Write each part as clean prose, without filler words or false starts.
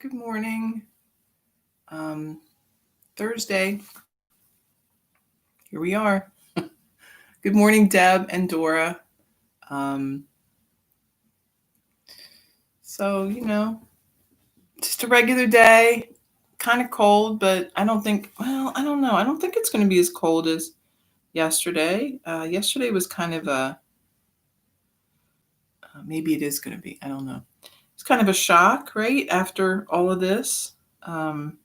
Good morning. Thursday. Here we are. Good morning, Deb and Dora. Um, so, just a regular day. Kind of cold, but I don't think, well, I don't know. I don't think it's going to be as cold as yesterday. Yesterday was kind of maybe it is going to be. I don't know. It's kind of a shock, right? After all of this. Um,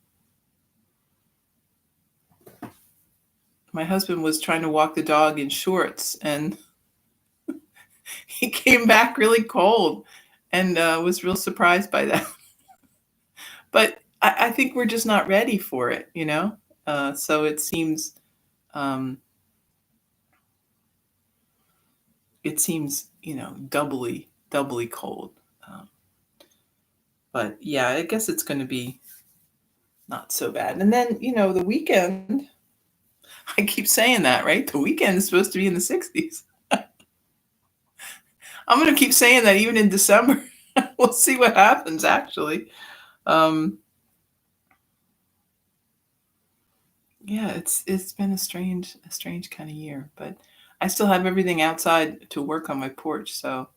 my husband was trying to walk the dog in shorts and he came back really cold and was real surprised by that. But I think we're just not ready for it. So um, it seems, doubly cold. Um, but yeah, I guess it's going to be not so bad. And then, the weekend, I keep saying that, right? The weekend is supposed to be in the 60s. I'm going to keep saying that even in December. We'll see what happens, actually. Um, yeah, it's been a strange kind of year, but I still have everything outside to work on my porch, so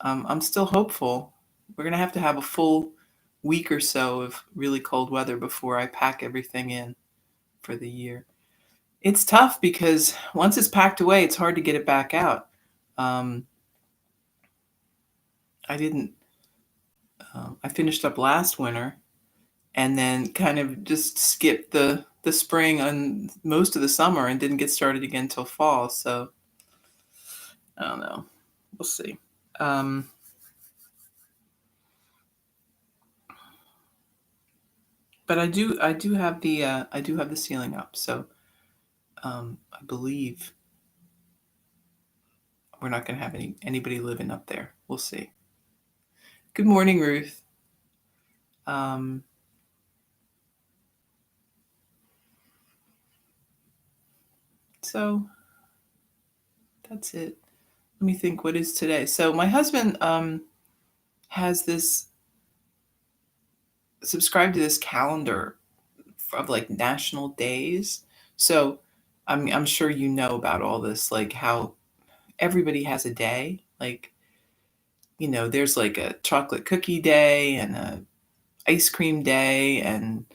I'm still hopeful. We're gonna have a full week or so of really cold weather before I pack everything in for the year. It's tough because once it's packed away, it's hard to get it back out. Um, I didn't. I finished up last winter and then kind of just skipped the spring and most of the summer and didn't get started again till fall. So I don't know. We'll see. Um, but I do have the ceiling up. So I believe we're not going to have anybody living up there. We'll see. Good morning, Ruth. Um, so that's it. Let me think. What is today? So my husband has this subscribed to this calendar of like national days. So I'm sure you know about all this, like how everybody has a day. Like, there's like a chocolate cookie day and a ice cream day and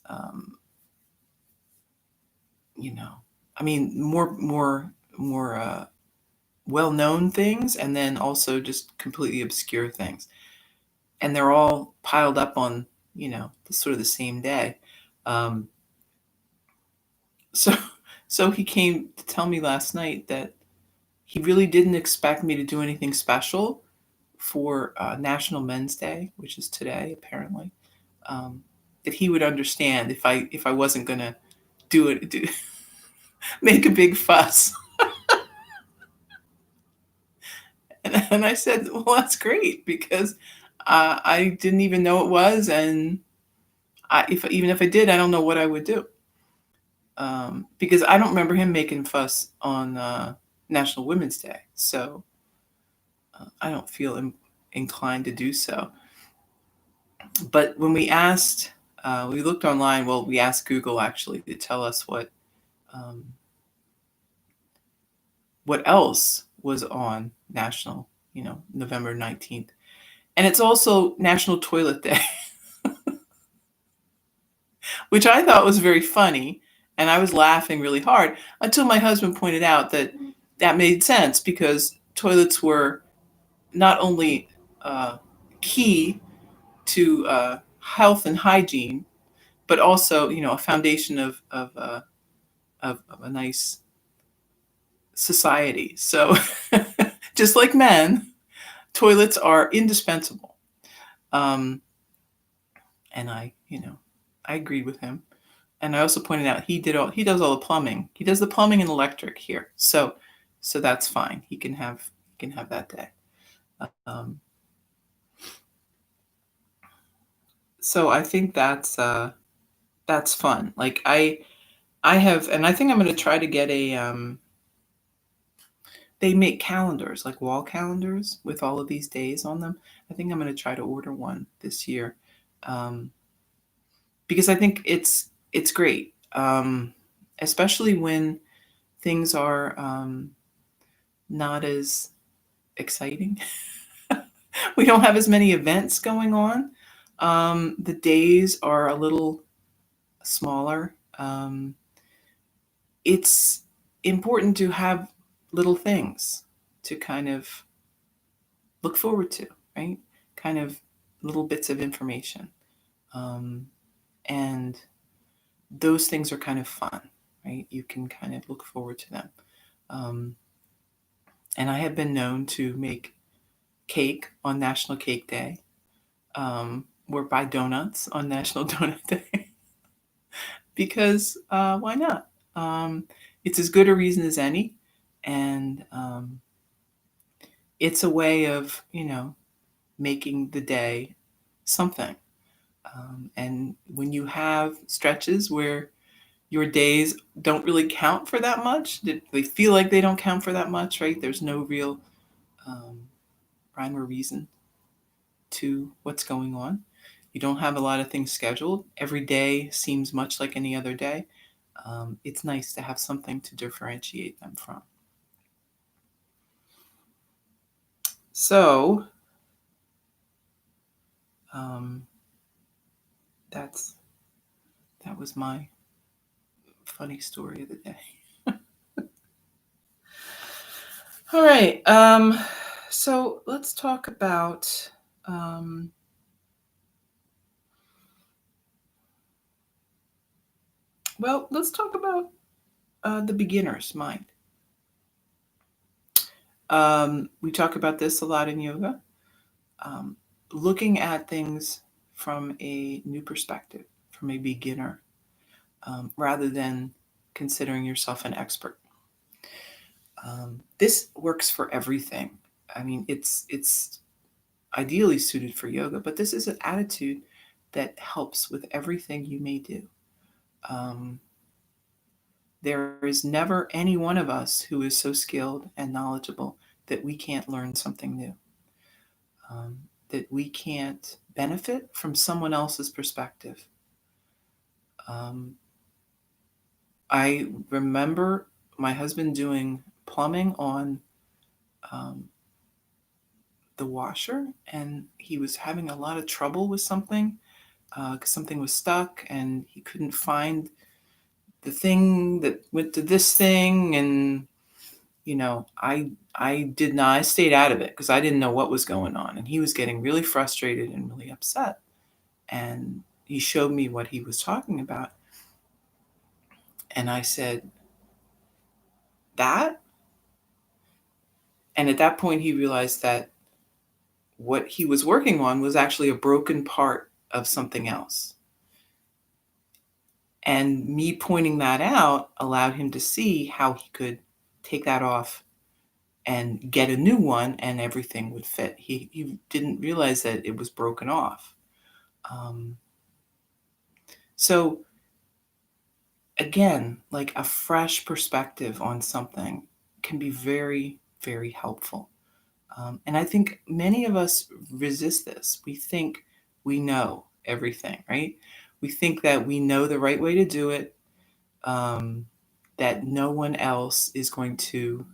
um, you know, I mean more well-known things and then also just completely obscure things. And they're all piled up on, sort of the same day. Um, so so he came to tell me last night that he really didn't expect me to do anything special for National Men's Day, which is today apparently. Um, that he would understand if I wasn't gonna make a big fuss. And I said, well, that's great because I didn't even know it was, and even if I did, I don't know what I would do because I don't remember him making fuss on National Women's Day, so I don't feel inclined to do so. But when we looked online. Well, we asked Google actually to tell us um, what else was on National, November 19th, and it's also National Toilet Day. Which I thought was very funny. And I was laughing really hard until my husband pointed out that that made sense because toilets were not only uh, key to health and hygiene, but also, a foundation of a nice society. So just like men, toilets are indispensable. Um, and I agreed with him. And I also pointed out he does all the plumbing. He does the plumbing and electric here. So that's fine. He can have that day. Um, so I think that's fun. Like I have, and I think I'm going to try to get they make calendars, like wall calendars with all of these days on them. I think I'm going to try to order one this year. um, because I think it's great, especially when things are not as exciting. We don't have as many events going on. The days are a little smaller. It's important to have little things to kind of look forward to, right? Kind of little bits of information. Um, and those things are kind of fun, right? You can kind of look forward to them. Um, and I have been known to make cake on National Cake Day, or buy donuts on National Donut Day, because why not? It's as good a reason as any. And it's a way of, making the day something. And when you have stretches where your days don't really count for that much, they feel like they don't count for that much, right? There's no real um, rhyme or reason to what's going on. You don't have a lot of things scheduled. Every day seems much like any other day. It's nice to have something to differentiate them from. So um, that's that was my funny story of the day. All right. So let's talk about. Um, let's talk about the beginner's mind. We talk about this a lot in yoga. Um, Looking at things from a new perspective, from a beginner, rather than considering yourself an expert. This works for everything. I mean, it's ideally suited for yoga, but this is an attitude that helps with everything you may do. Um, there is never any one of us who is so skilled and knowledgeable that we can't learn something new, that we can't benefit from someone else's perspective. Um, I remember my husband doing plumbing on um, the washer, and he was having a lot of trouble with something because something was stuck, and he couldn't find the thing that went to this thing. And I did not. I stayed out of it because I didn't know what was going on, and he was getting really frustrated and really upset. And he showed me what he was talking about, and I said, that. And at that point, he realized that what he was working on was actually a broken part of something else. And me pointing that out allowed him to see how he could take that off and get a new one, and everything would fit. He didn't realize that it was broken off. Um, so, again, like a fresh perspective on something can be very, very helpful. And I think many of us resist this. We think we know everything, right? We think that we know the right way to do it, um, that no one else is going to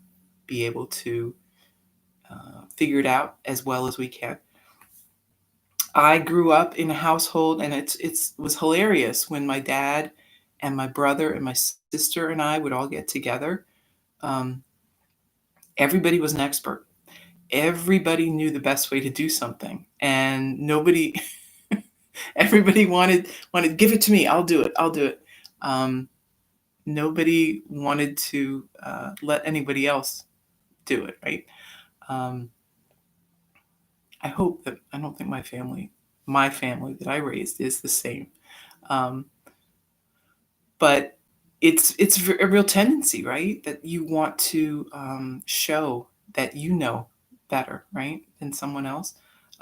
be able to figure it out as well as we can. I grew up in a household, and it was hilarious when my dad and my brother and my sister and I would all get together. Um, Everybody was an expert. Everybody knew the best way to do something, and nobody everybody wanted, give it to me, I'll do it. um, Nobody wanted to let anybody else do it, right? um, I don't think my family that I raised is the same. um, but it's a real tendency, right, that you want to show that you know better, right, than someone else.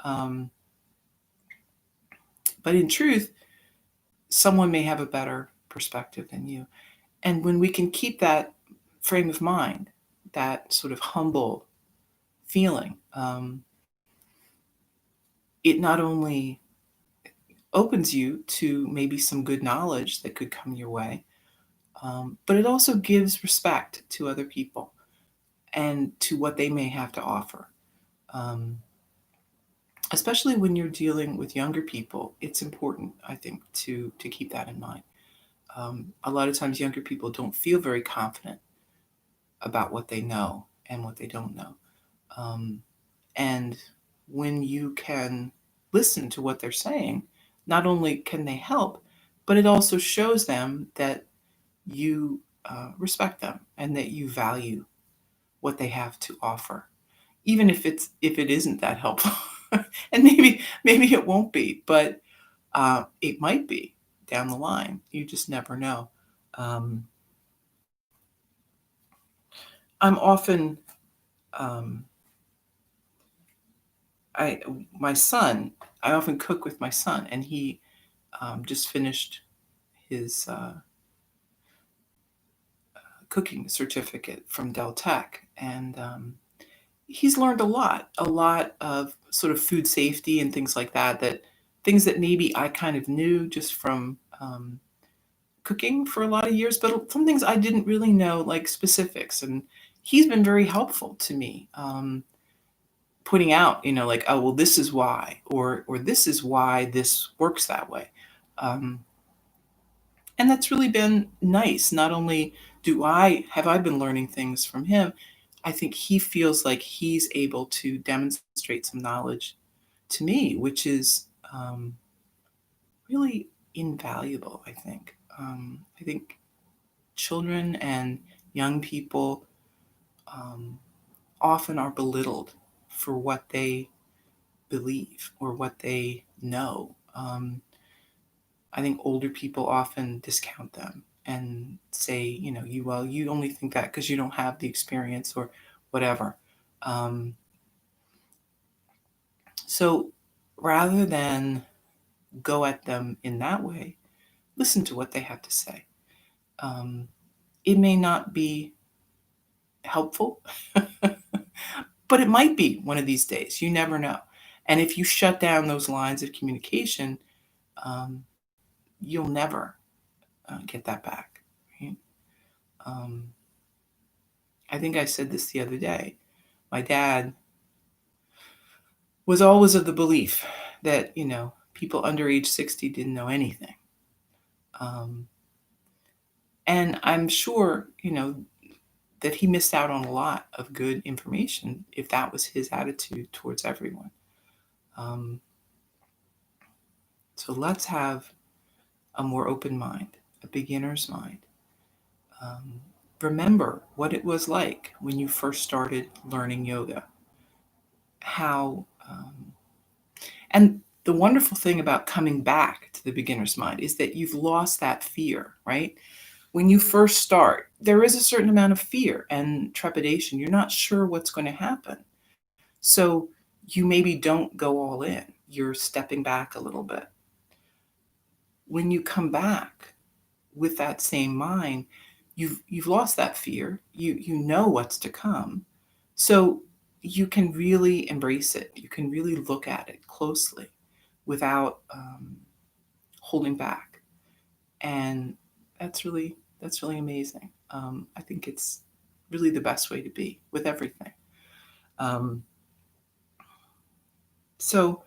um, but in truth, someone may have a better perspective than you. And when we can keep that frame of mind, that sort of humble feeling, it not only opens you to maybe some good knowledge that could come your way. But it also gives respect to other people and to what they may have to offer. Um, Especially when you're dealing with younger people, it's important, I think, to keep that in mind. A lot of times, younger people don't feel very confident about what they know and what they don't know. Um, and when you can listen to what they're saying, not only can they help, but it also shows them that you respect them and that you value what they have to offer, even if it isn't that helpful. And maybe it won't be, but it might be down the line. You just never know. Um, I'm often um, I my son. I often cook with my son, and he just finished his cooking certificate from Del Tech, and he's learned a lot of sort of food safety and things like that. Things that maybe I kind of knew just from cooking for a lot of years, but some things I didn't really know, like specifics. And he's been very helpful to me, putting out, like, oh, well, this is why, or this is why this works that way. Um, and that's really been nice. Not only do I been learning things from him, I think he feels like he's able to demonstrate some knowledge to me, which is really invaluable. I think children and young people um, often are belittled for what they believe or what they know. I think older people often discount them and say, you only think that because you don't have the experience or whatever. Um, so rather than go at them in that way, listen to what they have to say. Um, it may not be helpful, but it might be one of these days. You never know. And if you shut down those lines of communication, um, you'll never get that back. Right? Um, I think I said this the other day. My dad was always of the belief that, people under age 60 didn't know anything. Um, and I'm sure, that he missed out on a lot of good information if that was his attitude towards everyone. Um, so let's have a more open mind, a beginner's mind. Um, Remember what it was like when you first started learning yoga. How, and the wonderful thing about coming back to the beginner's mind is that you've lost that fear, right? When you first start, there is a certain amount of fear and trepidation. You're not sure what's going to happen. So you maybe don't go all in. You're stepping back a little bit. When you come back with that same mind, you've lost that fear. You know what's to come. So you can really embrace it. You can really look at it closely without holding back. And that's really amazing. I think it's really the best way to be with everything. Um, so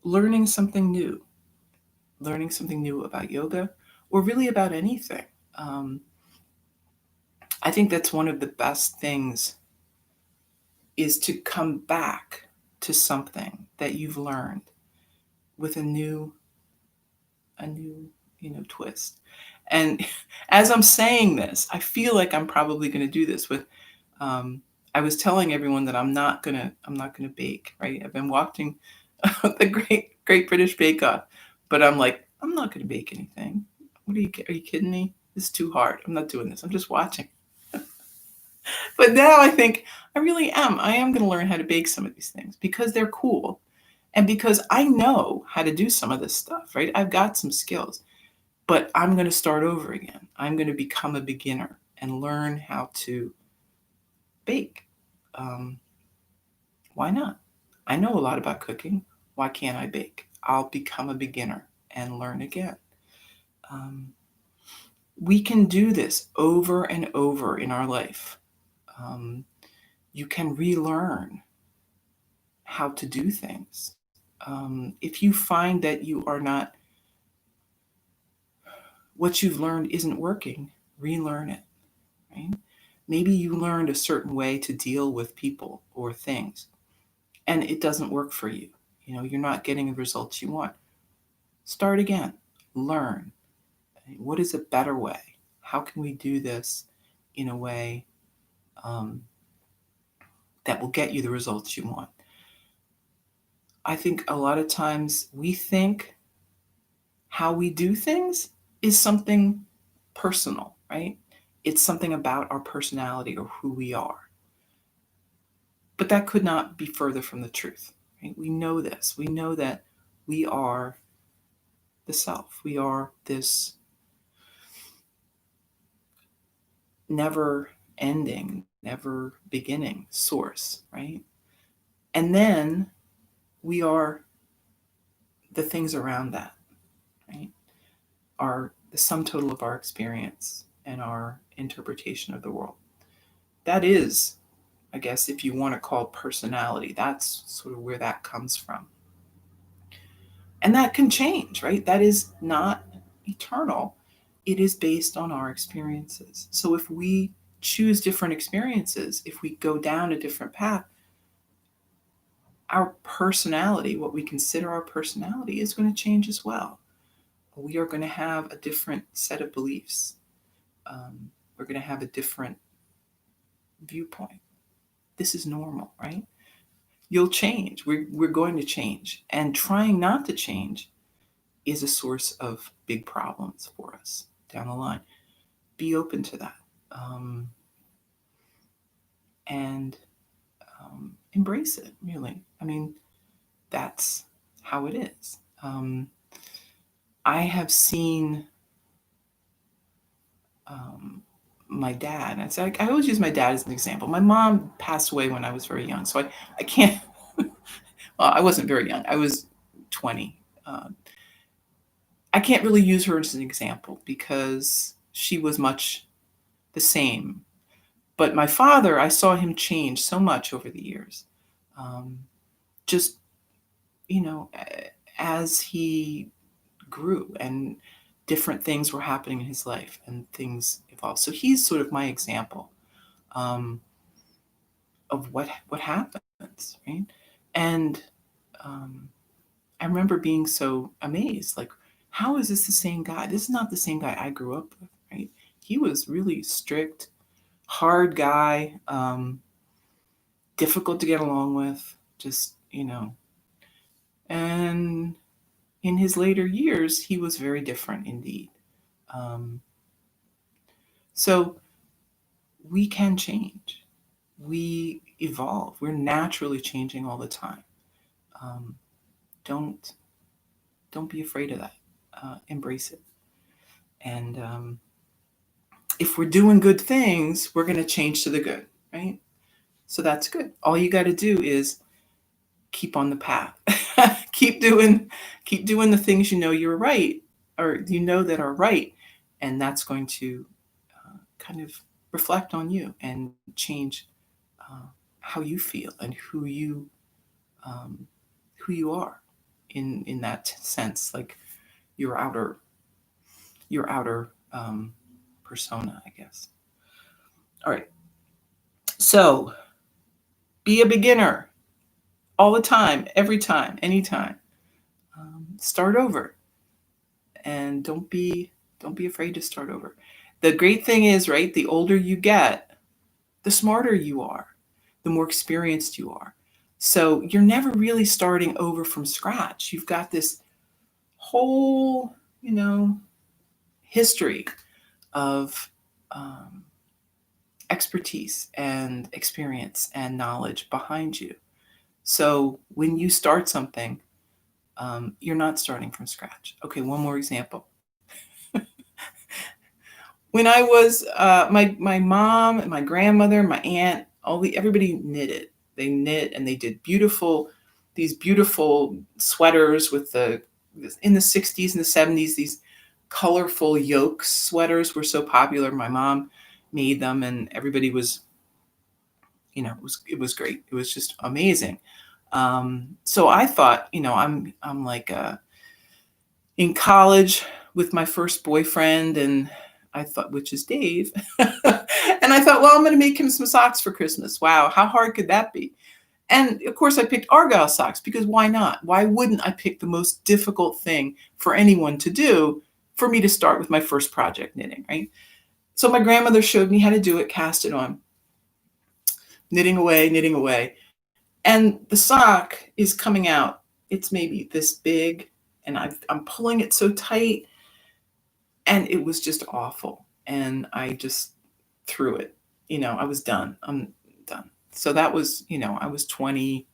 learning something new, learning something new about yoga, or really about anything. Um, I think that's one of the best things is to come back to something that you've learned with a new twist. And as I'm saying this, I feel like I'm probably going to do this with I was telling everyone that I'm not gonna bake, right? I've been watching the Great British Bake Off, but I'm like, I'm not gonna bake anything. Are you kidding me? This is too hard. I'm not doing this. I'm just watching. But now I think I really am. I am gonna learn how to bake some of these things because they're cool and because I know how to do some of this stuff, right? I've got some skills, but I'm gonna start over again. I'm gonna become a beginner and learn how to bake. Um, why not? I know a lot about cooking. Why can't I bake? I'll become a beginner and learn again. Um, we can do this over and over in our life. Um, you can relearn how to do things. If you find that you are not, what you've learned isn't working, relearn it, right? Maybe you learned a certain way to deal with people or things, and it doesn't work for you. You know, you're not getting the results you want. Start again. Learn. What is a better way? How can we do this in a way um, that will get you the results you want? I think a lot of times we think how we do things is something personal, right? It's something about our personality or who we are. But that could not be further from the truth, right? We know this. We know that we are the self. We are this never ending, never beginning source, right? And then we are the things around that, right? Are the sum total of our experience and our interpretation of the world. That is, I guess, if you want to call personality, that's sort of where that comes from. And that can change, right? That is not eternal. It is based on our experiences. So if we choose different experiences, if we go down a different path, our personality, what we consider our personality, is going to change as well. We are going to have a different set of beliefs. We're going to have a different viewpoint. This is normal, right? You'll change. We're going to change. And trying not to change is a source of big problems for us down the line. Be open to that. And embrace it, really. I mean, that's how it is. I have seen my dad, and so I always use my dad as an example. My mom passed away when I was very young, so I can't, well, I wasn't very young. I was 20. I can't really use her as an example because she was much the same. But my father, I saw him change so much over the years. Just, you know, as he grew and different things were happening in his life and things evolved. So he's sort of my example um, of what happens, right? And I remember being so amazed, like, how is this the same guy? This is not the same guy I grew up with, right? He was really strict, hard guy, difficult to get along with, just, and in his later years, he was very different indeed. Um, so we can change. We evolve. We're naturally changing all the time. Um, don't don't be afraid of that. Embrace it. And if we're doing good things, we're going to change to the good, right? So that's good. All you got to do is keep on the path. keep doing the things you know you're right, or you know that are right, and that's going to kind of reflect on you and change how you feel and um, who you are in that sense, like your outer persona, I guess. All right. So be a beginner all the time, every time, anytime. Start over, and don't be afraid to start over. The great thing is, right, the older you get, the smarter you are, the more experienced you are. So you're never really starting over from scratch. You've got this whole, history of expertise and experience and knowledge behind you. So when you start something, you're not starting from scratch. Okay, one more example. When I was my mom and my grandmother, my aunt, everybody knitted. They knit and they did these beautiful sweaters with the in the 60s and the 70s, these colorful yoke sweaters were so popular. My mom made them, and everybody was, it was great. It was just amazing. So I thought, I'm like in college with my first boyfriend, and I thought, which is Dave, and I thought, well, I'm going to make him some socks for Christmas. Wow, how hard could that be? And of course, I picked Argyle socks because why not? Why wouldn't I pick the most difficult thing for anyone to do for me to start with my first project, knitting, right? So my grandmother showed me how to do it, cast it on, knitting away, knitting away. And the sock is coming out. It's maybe this big, and I'm pulling it so tight, and it was just awful. And I just threw it. I was done. I'm done. So that was, I was 20.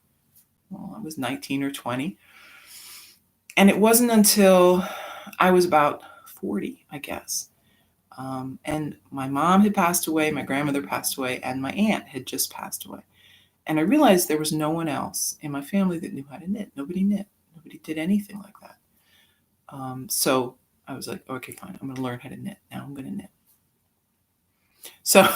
Well, I was 19 or 20. And it wasn't until I was about 40, I guess. And my mom had passed away, my grandmother passed away, and my aunt had just passed away. And I realized there was no one else in my family that knew how to knit. Nobody knit. Nobody did anything like that. So I was like, okay, fine. I'm going to learn how to knit. Now I'm going to knit. So,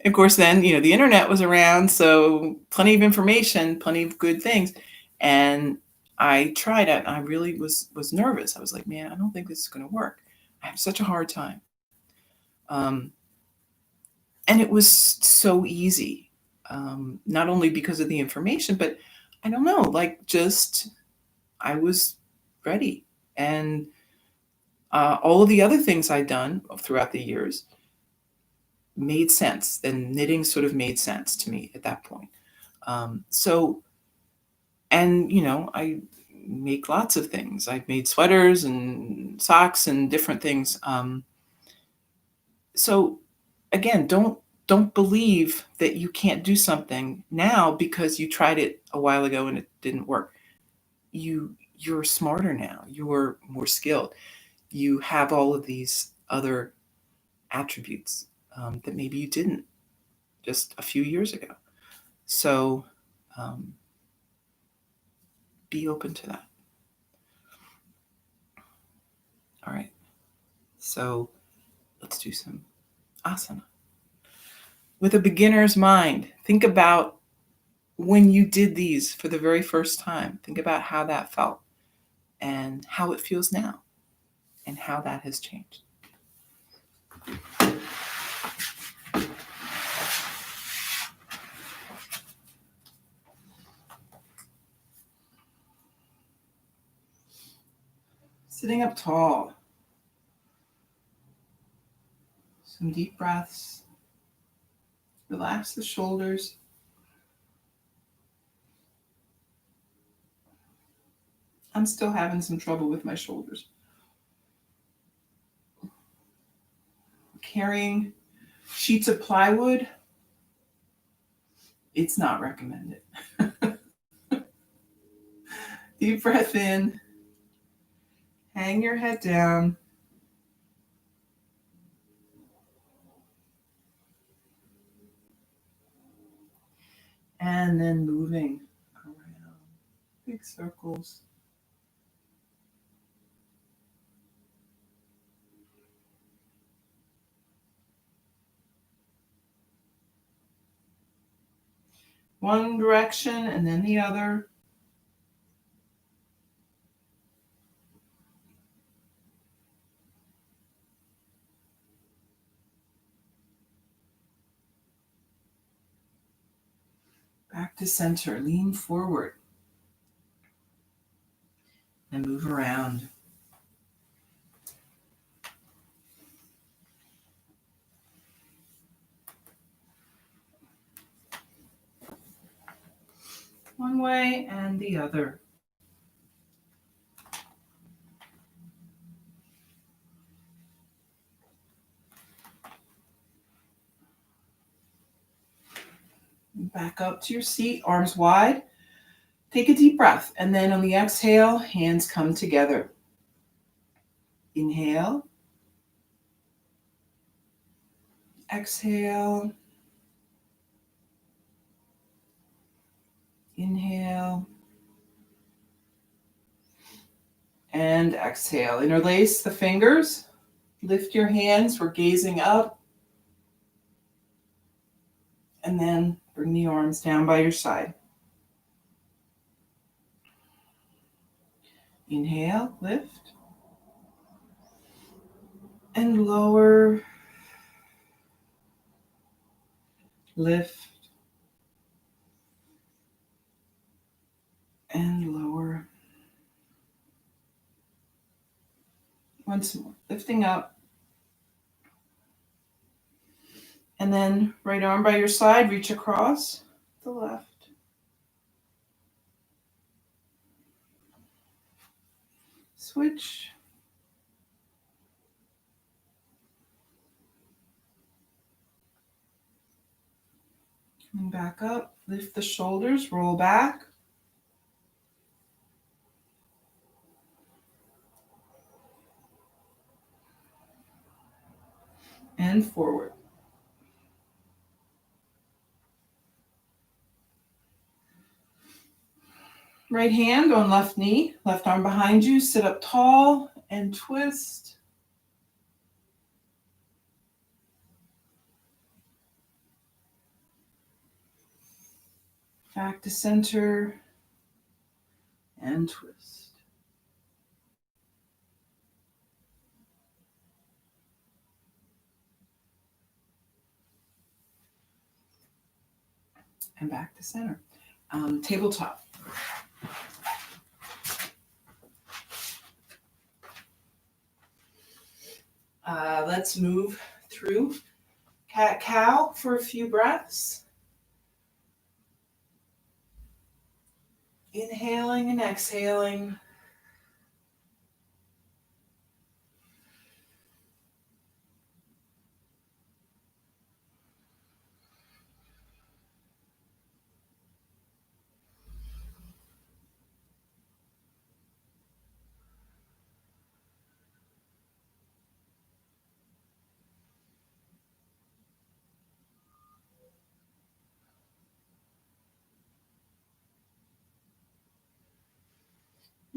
of course, then, the internet was around. So plenty of information, plenty of good things. And I tried it. I really was nervous. I was like, man, I don't think this is going to work. I have such a hard time. And it was so easy. Not only because of the information, but I don't know, like just I was ready. And all of the other things I'd done throughout the years made sense. And knitting sort of made sense to me at that point. I make lots of things. I've made sweaters and socks and different things. So again, don't believe that you can't do something now because you tried it a while ago and it didn't work. You're smarter now. You're more skilled. You have all of these other attributes that maybe you didn't just a few years ago. So be open to that. All right. So let's do some asana. With a beginner's mind, think about when you did these for the very first time. Think about how that felt and how it feels now and how that has changed. Sitting up tall. Some deep breaths. Relax the shoulders. I'm still having some trouble with my shoulders. Carrying sheets of plywood, it's not recommended. Deep breath in. Hang your head down. And then moving around. Big circles. One direction and then the other. Back to center. Lean forward. And move around. One way and the other. Back up to your seat, arms wide. Take a deep breath, and then on the exhale, hands come together. Inhale. Exhale. Inhale. And exhale. Interlace the fingers. Lift your hands. We're gazing up. And then bring the arms down by your side. Inhale, lift. And lower. Lift. And lower. Once more. Lifting up. And then right arm by your side. Reach across the left. Switch. Coming back up. Lift the shoulders. Roll back. And forward. Right hand on left knee, left arm behind you, sit up tall and twist. Back to center and twist. And back to center. Tabletop. Let's move through cat-cow for a few breaths. Inhaling and exhaling.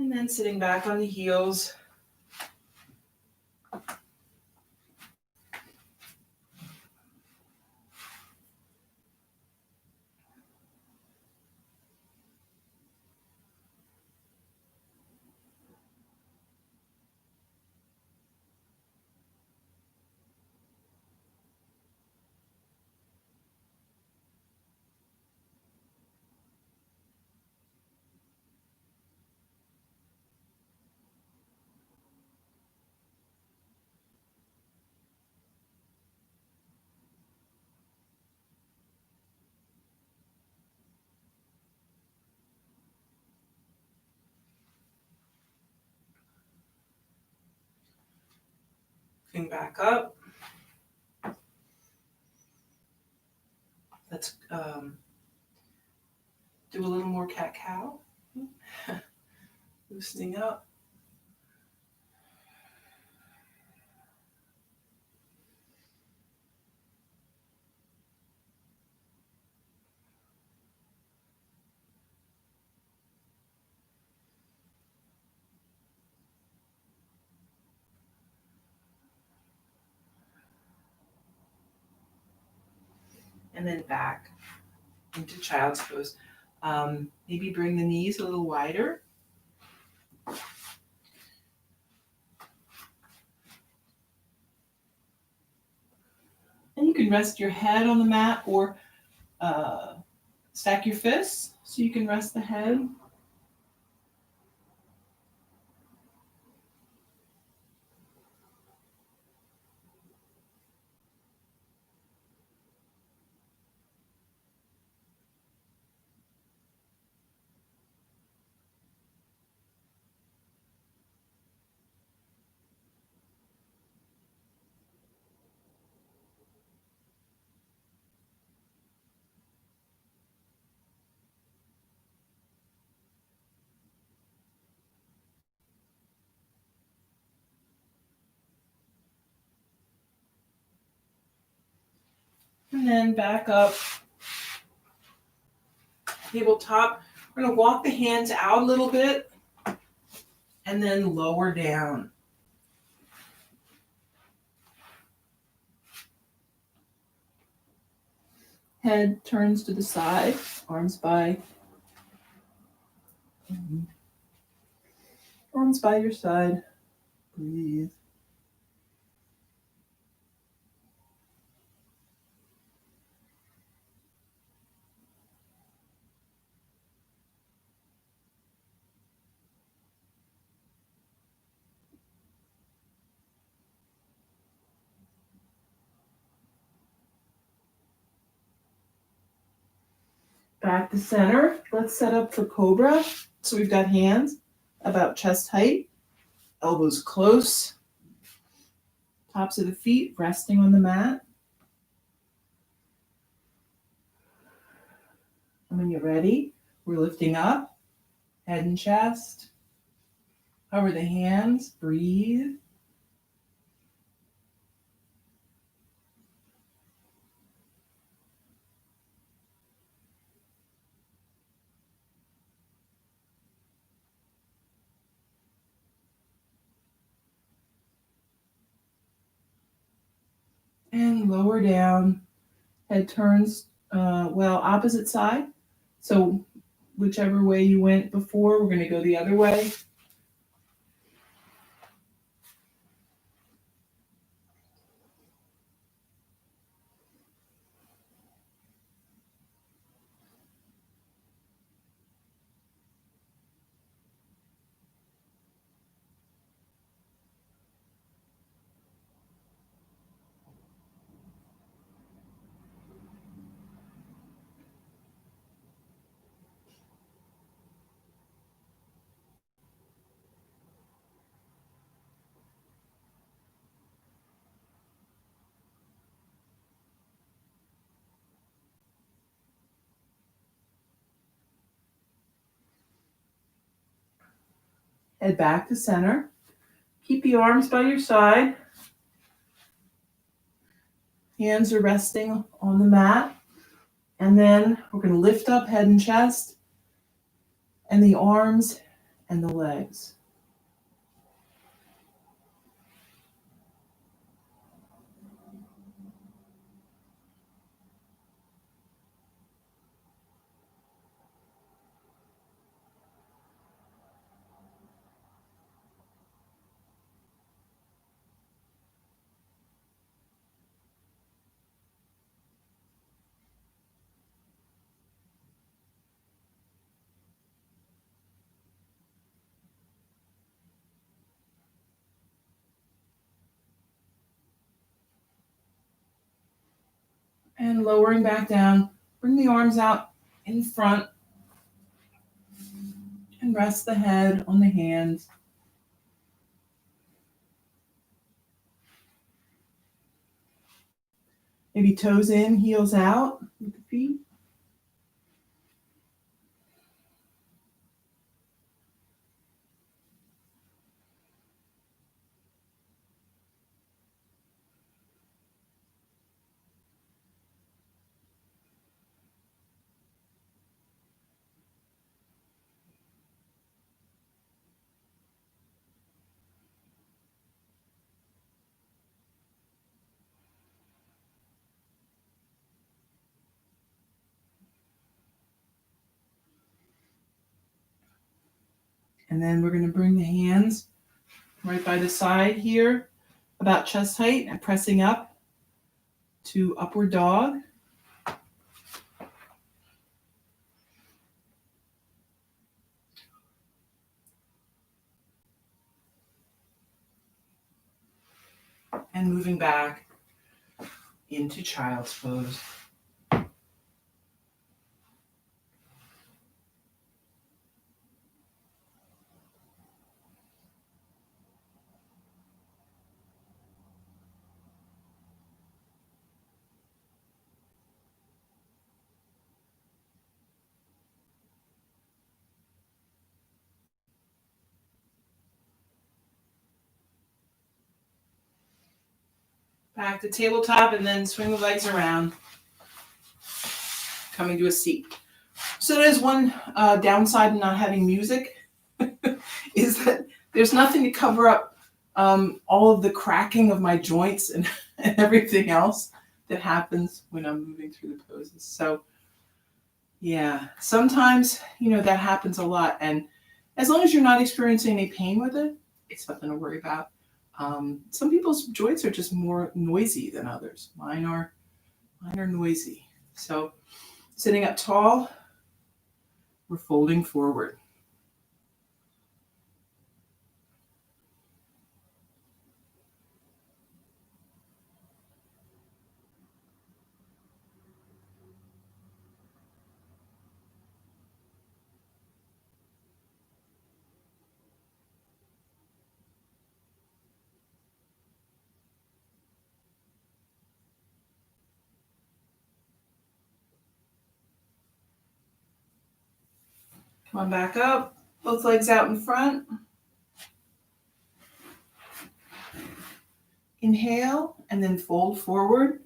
And then sitting back on the heels. Looking back up. Let's do a little more cat-cow. Loosening up. And then back into child's pose. Maybe bring the knees a little wider. And you can rest your head on the mat or stack your fists so you can rest the head. And then back up. Tabletop. We're going to walk the hands out a little bit and then lower down. Head turns to the side, arms by your side. Breathe. Back to center. Let's set up for Cobra. So we've got hands about chest height, elbows close, tops of the feet resting on the mat. And when you're ready, we're lifting up, head and chest. Cover the hands, breathe. And lower down. Head turns, opposite side. So whichever way you went before, we're going to go the other way. Head back to center. Keep the arms by your side. Hands are resting on the mat. And then we're going to lift up head and chest and the arms and the legs. And lowering back down, bring the arms out in front and rest the head on the hands. Maybe toes in, heels out with the feet. And then we're going to bring the hands right by the side here, about chest height, and pressing up to upward dog. And moving back into child's pose. Back to tabletop and then swing the legs around, coming to a seat. So there's one downside of not having music is that there's nothing to cover up all of the cracking of my joints and everything else that happens when I'm moving through the poses. So yeah, sometimes, that happens a lot. And as long as you're not experiencing any pain with it, it's nothing to worry about. Some people's joints are just more noisy than others. Mine are noisy. So sitting up tall, we're folding forward. Come on back up, both legs out in front. Inhale, and then fold forward.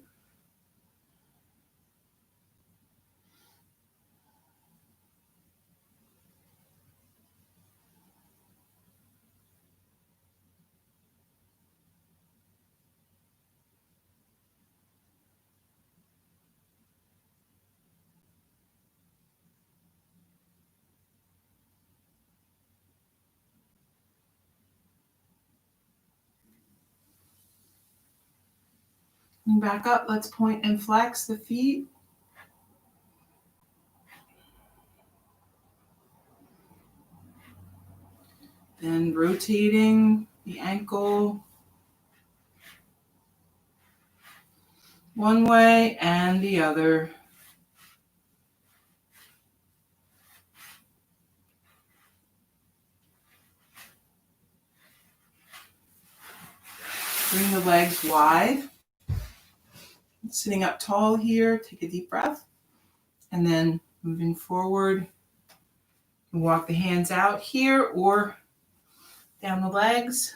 And back up, let's point and flex the feet. Then rotating the ankle one way and the other. Bring the legs wide. Sitting up tall here, take a deep breath. And then moving forward, walk the hands out here or down the legs.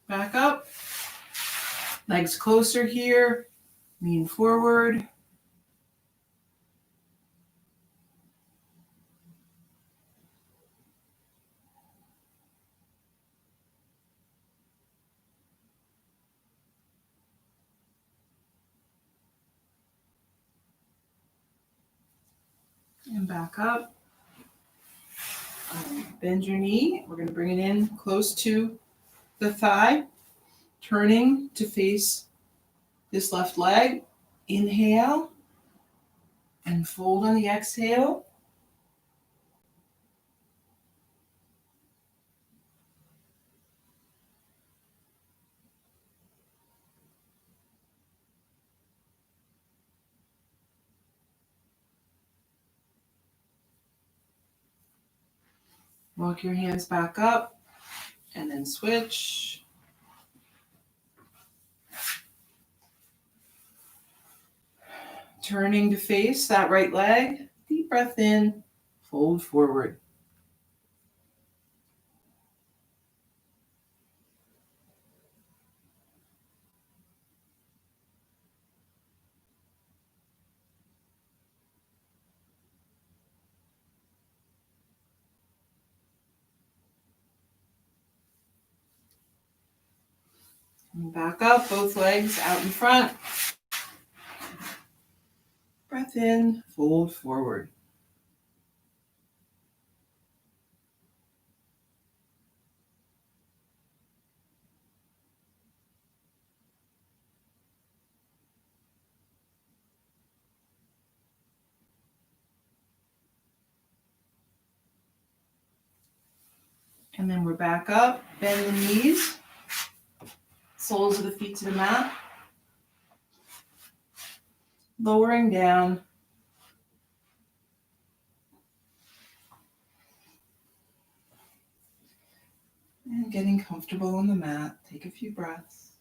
Back up. Legs closer here. Lean forward. And back up. Bend your knee. We're going to bring it in close to the thigh. Turning to face this left leg. Inhale. And fold on the exhale. Walk your hands back up and then switch. Turning to face that right leg. Deep breath in, fold forward. And back up, both legs out in front. Breath in, fold forward. And then we're back up, bend the knees, soles of the feet to the mat. Lowering down. And getting comfortable on the mat. Take a few breaths.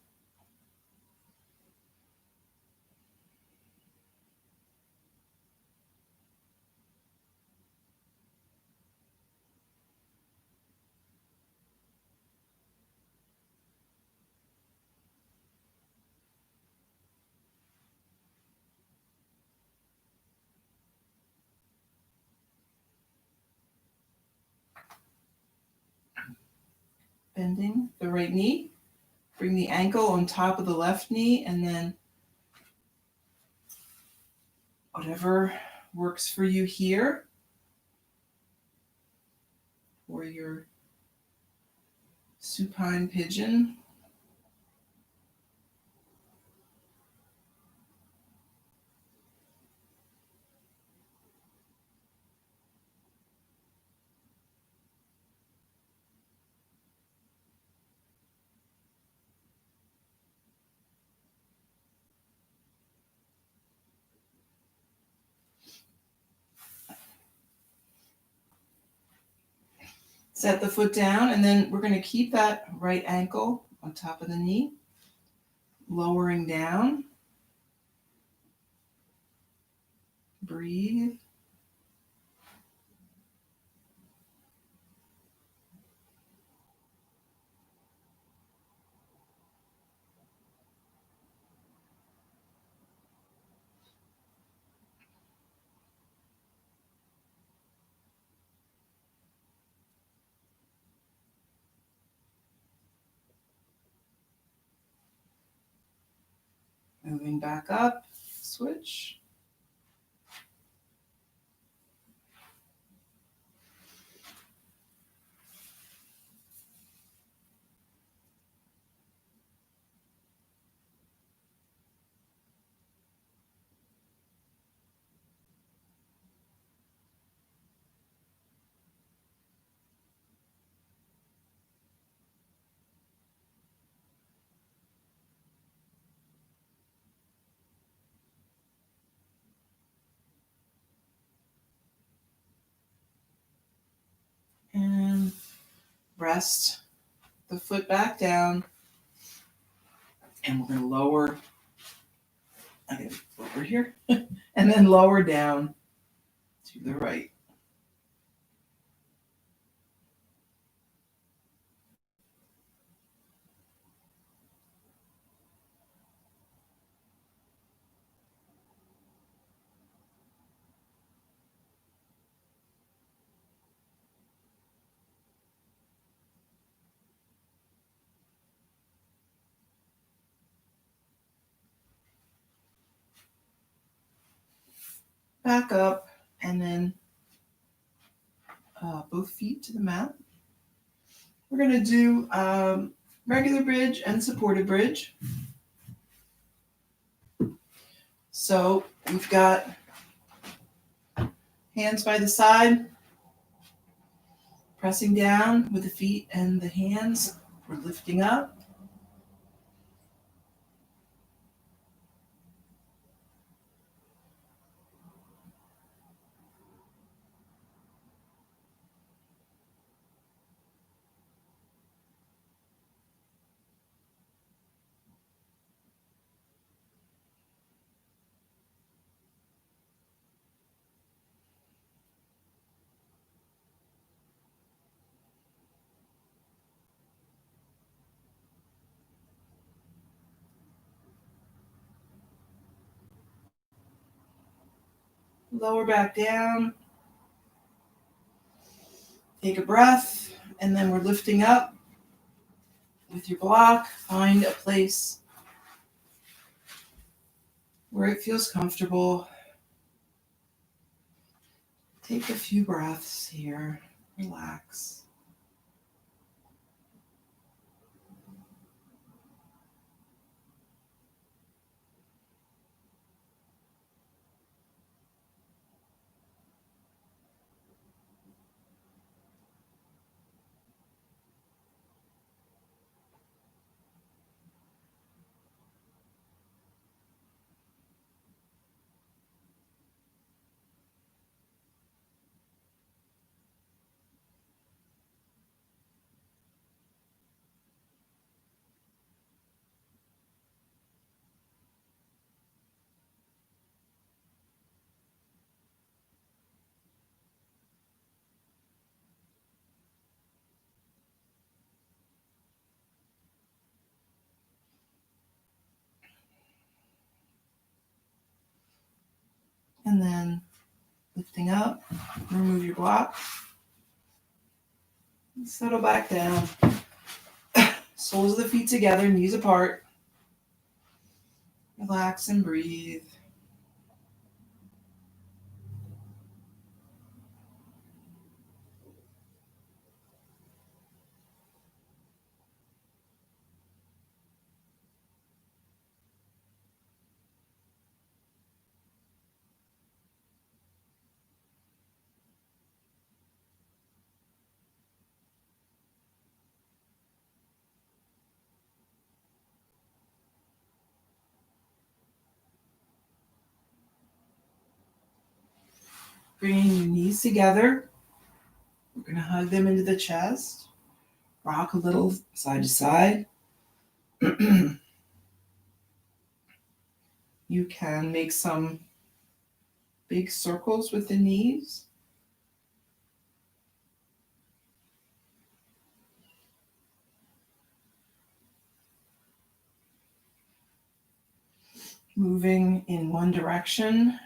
Bending the right knee. Bring the ankle on top of the left knee, and then whatever works for you here, or your supine pigeon. Set the foot down, and then we're going to keep that right ankle on top of the knee, lowering down. Breathe. Moving back up, switch. And rest the foot back down. And we're going to lower, I get over here, and then lower down to the right. Back up, and then both feet to the mat. We're going to do regular bridge and supported bridge. So we've got hands by the side, pressing down with the feet and the hands. We're lifting up. Lower back down. Take a breath, and then we're lifting up with your block. Find a place where it feels comfortable. Take a few breaths here. Relax. And then lifting up, remove your block. Settle back down. Soles of the feet together, knees apart. Relax and breathe. Bringing your knees together. We're going to hug them into the chest. Rock a little side to side. You can make some big circles with the knees. Moving in one direction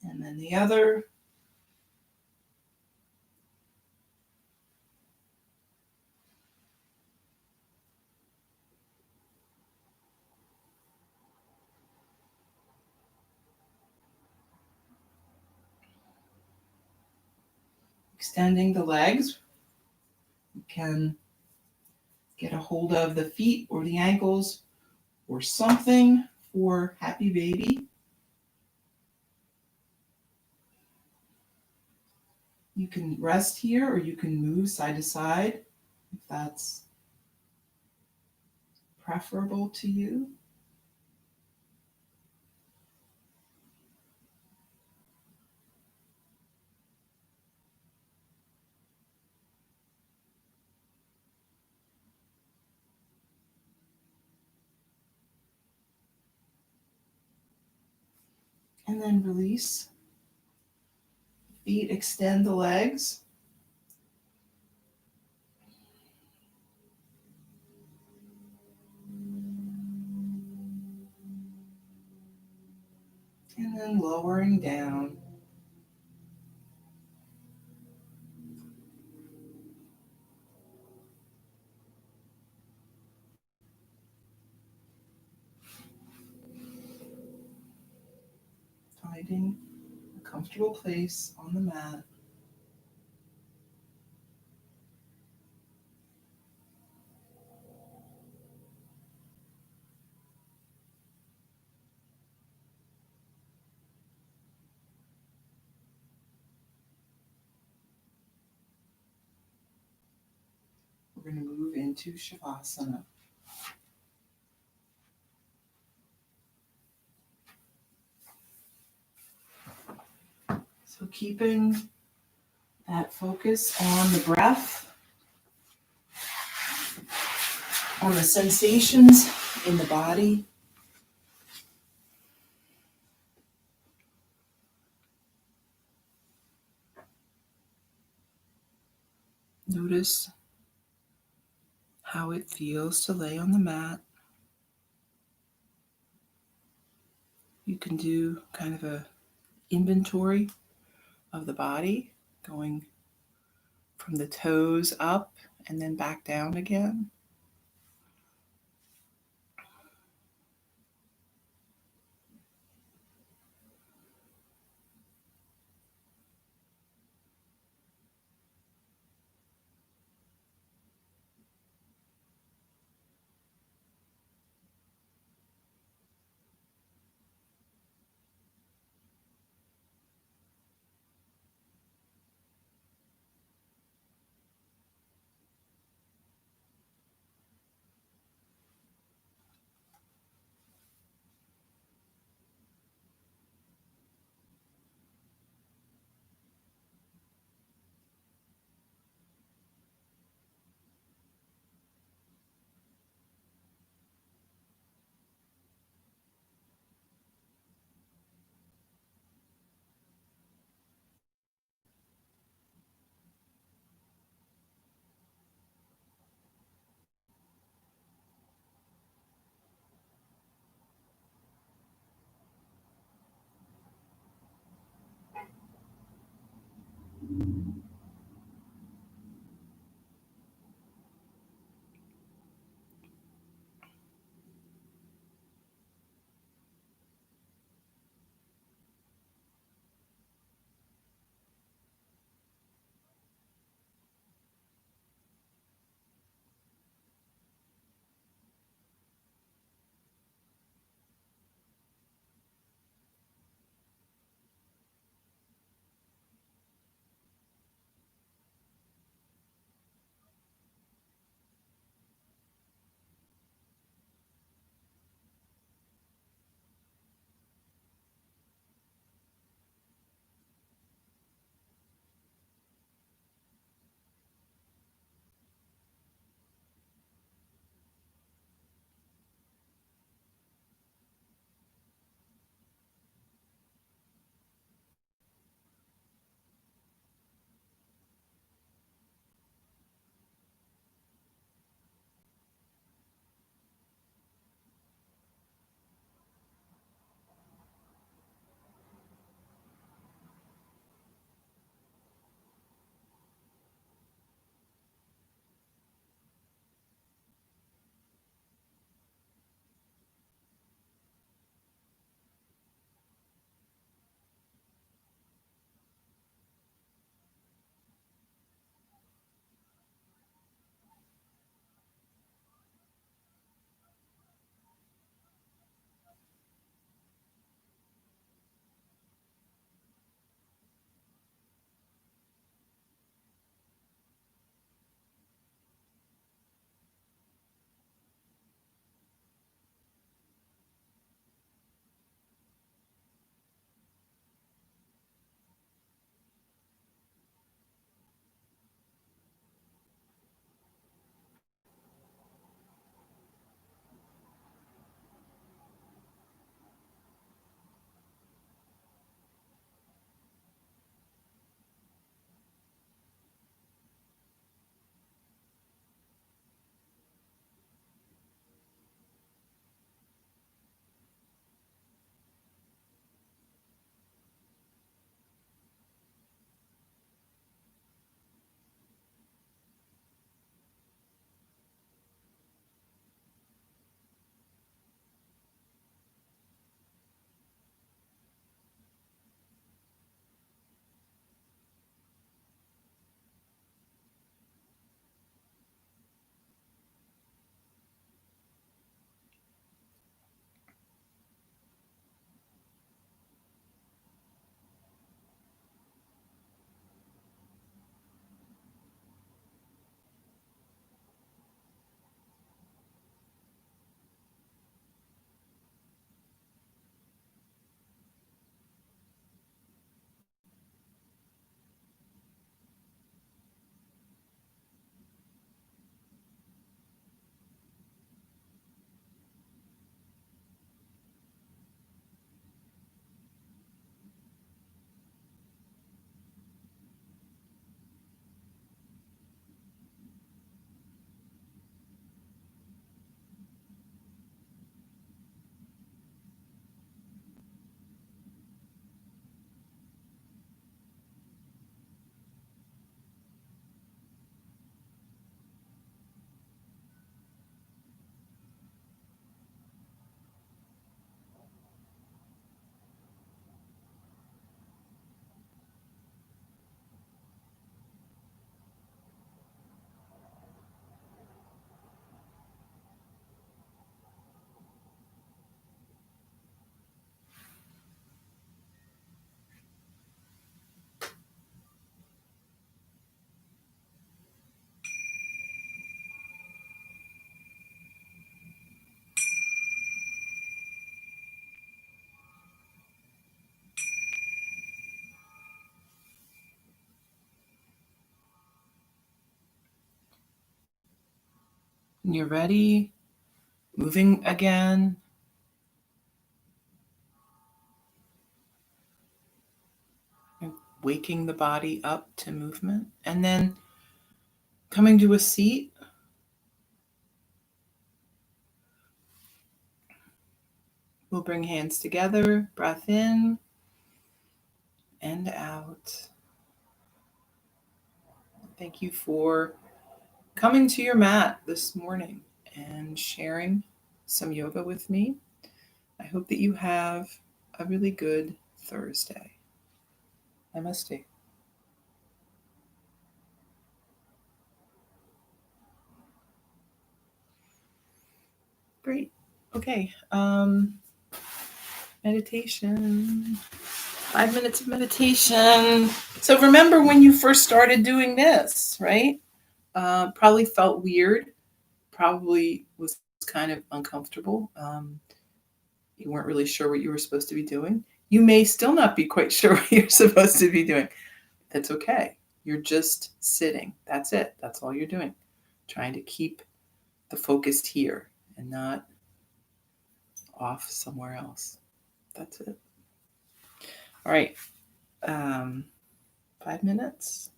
and then the other. Extending the legs. You can get a hold of the feet or the ankles or something for happy baby. You can rest here or you can move side to side if that's preferable to you. And then release. Feet, extend the legs. And then lowering down. Finding a comfortable place on the mat. We're going to move into Shavasana. So keeping that focus on the breath, on the sensations in the body. Notice how it feels to lay on the mat. You can do kind of a inventory of the body, going from the toes up and then back down again. When you're ready, moving again. Waking the body up to movement. And then coming to a seat. We'll bring hands together, breath in and out. Thank you for coming to your mat this morning and sharing some yoga with me. I hope that you have a really good Thursday. Namaste. Great. Okay. Meditation. 5 minutes of meditation. So remember when you first started doing this, right? Probably felt weird. Probably was kind of uncomfortable. You weren't really sure what you were supposed to be doing. You may still not be quite sure what you're supposed to be doing. That's okay. You're just sitting. That's it. That's all you're doing. Trying to keep the focus here and not off somewhere else. That's it. All right. 5 minutes.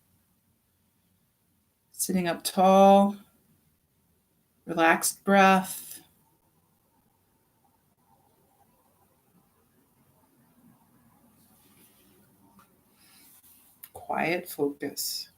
Sitting up tall. Relaxed breath. Quiet focus.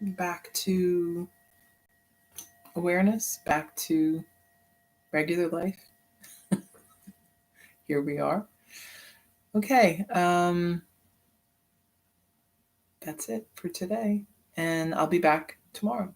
back to awareness, back to regular life. Here we are. Okay, that's it for today, and I'll be back tomorrow.